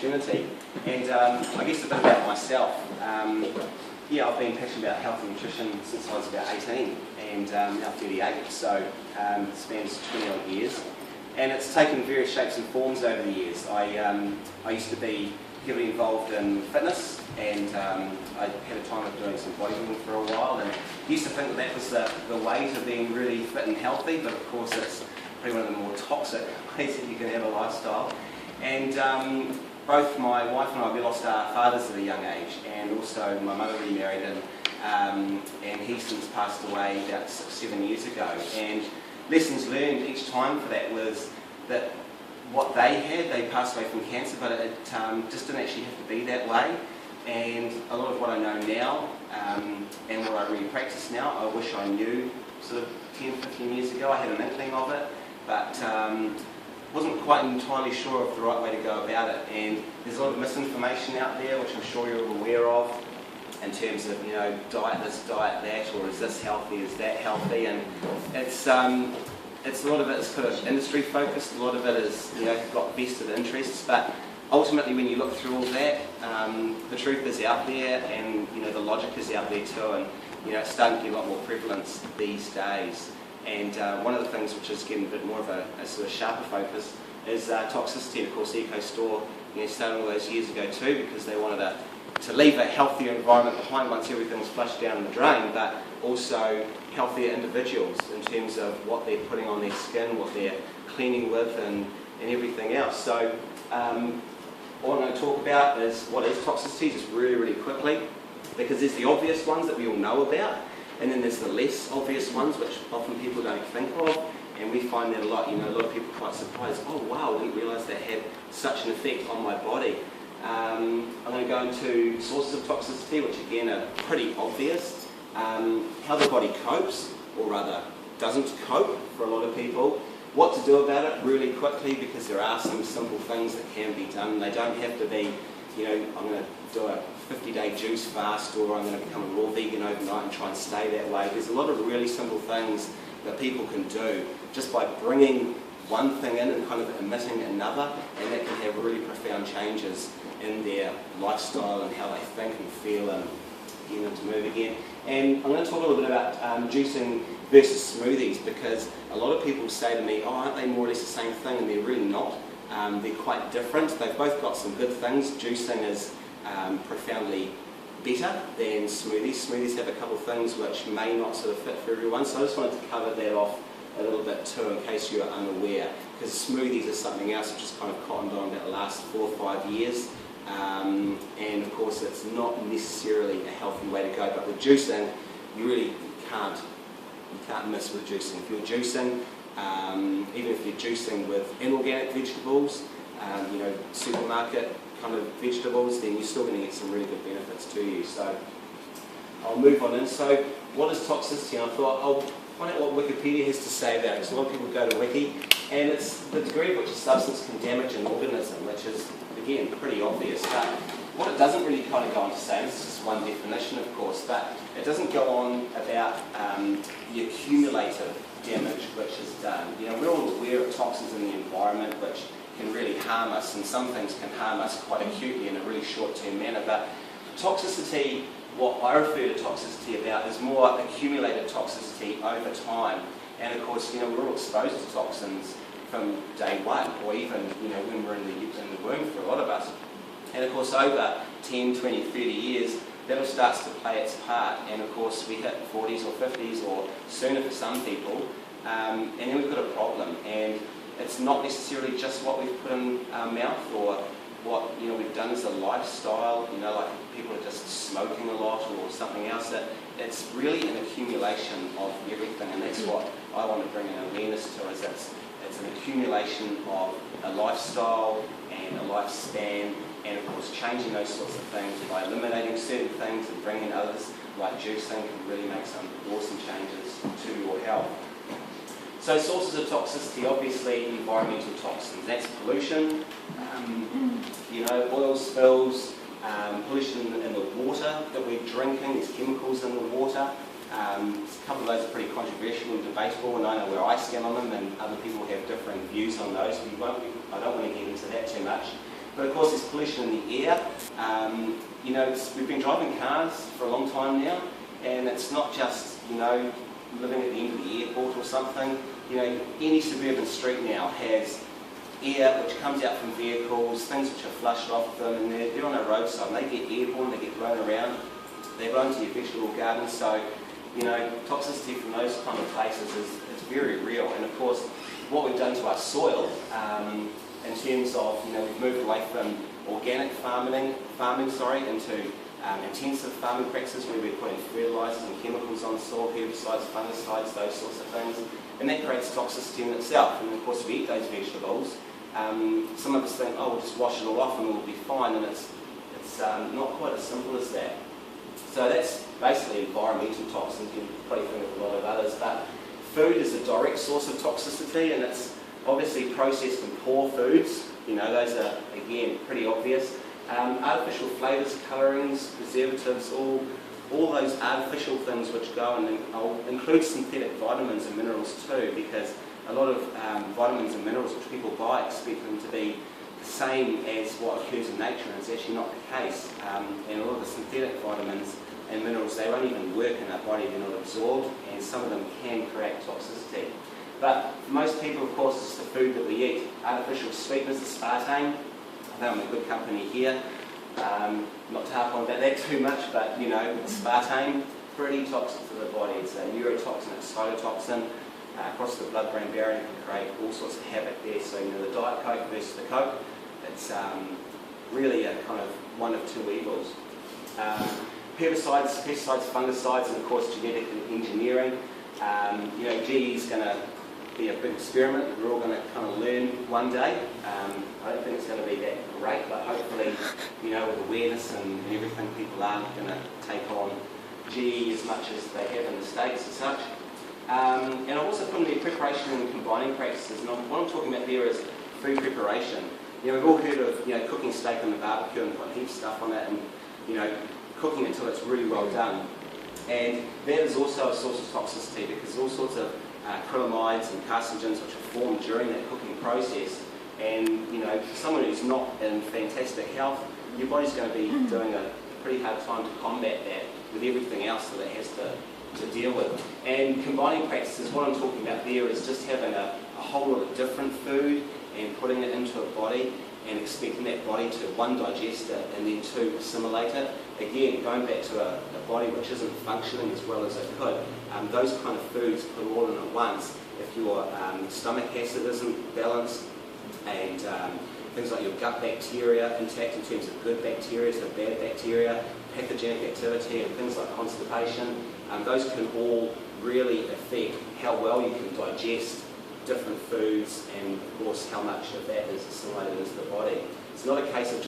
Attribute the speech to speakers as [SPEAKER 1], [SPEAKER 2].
[SPEAKER 1] opportunity. And I guess a bit about myself. Yeah, I've been passionate about health and nutrition since I was about 18 and now 38, so it spans 20 odd years. And it's taken various shapes and forms over the years. I used to be heavily involved in fitness, and I had a time of doing some bodybuilding for a while, and used to think that was the way to being really fit and healthy, but of course it's probably one of the more toxic ways that you can have a lifestyle. And both my wife and I, we lost our fathers at a young age, and also my mother remarried, and he since passed away about 6-7 years ago. And lessons learned each time for that was that what they passed away from cancer, but it just didn't actually have to be that way. And a lot of what I know now, and what I really practice now, I wish I knew sort of 10-15 years ago. I had an inkling of it, but wasn't quite entirely sure of the right way to go about it. And there's a lot of misinformation out there, which I'm sure you're aware of, in terms of, you know, diet this, diet that, or is this healthy, is that healthy, and it's a lot of it is sort of industry focused, a lot of it is, you know, got vested interests, but ultimately when you look through all that, the truth is out there, and, you know, the logic is out there too, and, you know, it's starting to get a lot more prevalence these days. And one of the things which is getting a bit more of a sort of sharper focus is toxicity. And of course, EcoStore, you know, started all those years ago too, because they wanted to leave a healthier environment behind once everything was flushed down the drain, but also healthier individuals in terms of what they're putting on their skin, what they're cleaning with, and everything else. So what I'm going to talk about is what is toxicity, just really, really quickly, because there's the obvious ones that we all know about, and then there's the less obvious ones, which often people don't think of, and we find that a lot. You know, a lot of people are quite surprised. Oh wow, I didn't realise that had such an effect on my body. I'm going to go into sources of toxicity, which again are pretty obvious. How the body copes, or rather doesn't cope for a lot of people. What to do about it really quickly, because there are some simple things that can be done. They don't have to be, you know, I'm going to do a 50-day juice fast, or I'm going to become a raw vegan overnight and try and stay that way. There's a lot of really simple things that people can do just by bringing one thing in and kind of omitting another, and that can have really profound changes in their lifestyle and how they think and feel and getting them to move again. And I'm going to talk a little bit about juicing versus smoothies, because a lot of people say to me, oh, aren't they more or less the same thing? And they're really not. They're quite different. They've both got some good things. Juicing is profoundly better than smoothies. Smoothies have a couple of things which may not sort of fit for everyone, so I just wanted to cover that off a little bit too, in case you're unaware, because smoothies is something else which has kind of cottoned on about the last 4 or 5 years. And of course it's not necessarily a healthy way to go, but with juicing you really can't miss with juicing. If you're juicing, even if you're juicing with inorganic vegetables, you know, supermarket kind of vegetables, then you're still going to get some really good benefits to you. So I'll move on in. So what is toxicity? And I thought I'll find out what Wikipedia has to say about it, because a lot of people go to Wiki, and it's the degree of which a substance can damage an organism, which is, again, pretty obvious. But what it doesn't really kind of go on to say, and this is just one definition of course, but it doesn't go on about the accumulative damage which is done. You know, we're all aware of toxins in the environment which can really harm us, and some things can harm us quite acutely in a really short-term manner, but toxicity, what I refer to toxicity about, is more accumulated toxicity over time. And of course, you know, we're all exposed to toxins from day one, or even, you know, when we're in the womb for a lot of us. And of course over 10, 20, 30 years, that all starts to play its part, and of course we hit 40s or 50s or sooner for some people, and then we've got a problem. And it's not necessarily just what we've put in our mouth or what, you know, we've done as a lifestyle, you know, like people are just smoking a lot or something else. That it's really an accumulation of everything, and that's what I want to bring an awareness to, is it's an accumulation of a lifestyle and a lifespan, and of course changing those sorts of things by eliminating certain things and bringing in others like juicing can really make some awesome changes to your health. So sources of toxicity, obviously environmental toxins, that's pollution, you know, oil spills, pollution in the water that we're drinking, there's chemicals in the water. A couple of those are pretty controversial and debatable, and I know where I stand on them, and other people have different views on those. I don't want to get into that too much. But of course there's pollution in the air. You know, we've been driving cars for a long time now, and it's not just, you know, living at the end of the airport or something. You know, any suburban street now has air which comes out from vehicles, things which are flushed off them, and they're on a roadside and they get airborne, they get blown around, they blow into your vegetable garden. So, you know, toxicity from those kind of places is very real. And of course, what we've done to our soil, in terms of, you know, we've moved away from organic farming, into intensive farming practices where we're putting fertilisers and chemicals on the soil, herbicides, fungicides, those sorts of things, and that creates toxicity in itself. And of course, if we eat those vegetables, some of us think, oh, we'll just wash it all off and we'll be fine, and it's not quite as simple as that. So that's basically environmental toxins. You can probably think of a lot of others, but food is a direct source of toxicity, and it's obviously processed and poor foods. You know, those are, again, pretty obvious. Artificial flavours, colourings, preservatives, all those artificial things which go, and I'll include synthetic vitamins and minerals too, because a lot of vitamins and minerals which people buy expect them to be the same as what occurs in nature, and it's actually not the case. And a lot of the synthetic vitamins and minerals, they won't even work in our body, they're not absorbed, and some of them can create toxicity. But for most people, of course, it's the food that we eat. Artificial sweeteners, aspartame. I think I'm in good company here. Not to harp on about that too much, but you know, aspartame, pretty toxic to the body. It's a neurotoxin, it's a cytotoxin. Across the blood-brain barrier, it can create all sorts of havoc there. So, you know, the Diet Coke versus the Coke, it's really a kind of one of two evils. Herbicides, pesticides, fungicides, and of course genetic engineering. You know, GE is going to be a big experiment that we're all going to kind of learn one day. I don't think it's going to be that great, but hopefully, you know, with awareness and everything, people aren't going to take on GE as much as they have in the States and such. And I've also put in there preparation and combining practices, and what I'm talking about there is food preparation. You know, we've all heard of, you know, cooking steak on the barbecue and putting heaps of stuff on it, and, you know, cooking it until it's really well done. And that is also a source of toxicity, because there's all sorts of acrylamides and carcinogens which are formed during that cooking process. And, you know, for someone who's not in fantastic health, your body's going to be doing a pretty hard time to combat that with everything else that it has to deal with. And combining practices, what I'm talking about there is just having a whole lot of different food and putting it into a body and expecting that body to, one, digest it, and then two, assimilate it. Again, going back to a body which isn't functioning as well as it could. Those kind of foods put all in at once. If your stomach acid isn't balanced, and things like your gut bacteria intact in terms of good bacteria to bad bacteria, pathogenic activity, and things like constipation, those can all really affect how well you can digest different foods, and of course how much of that is assimilated into the body. It's not a case of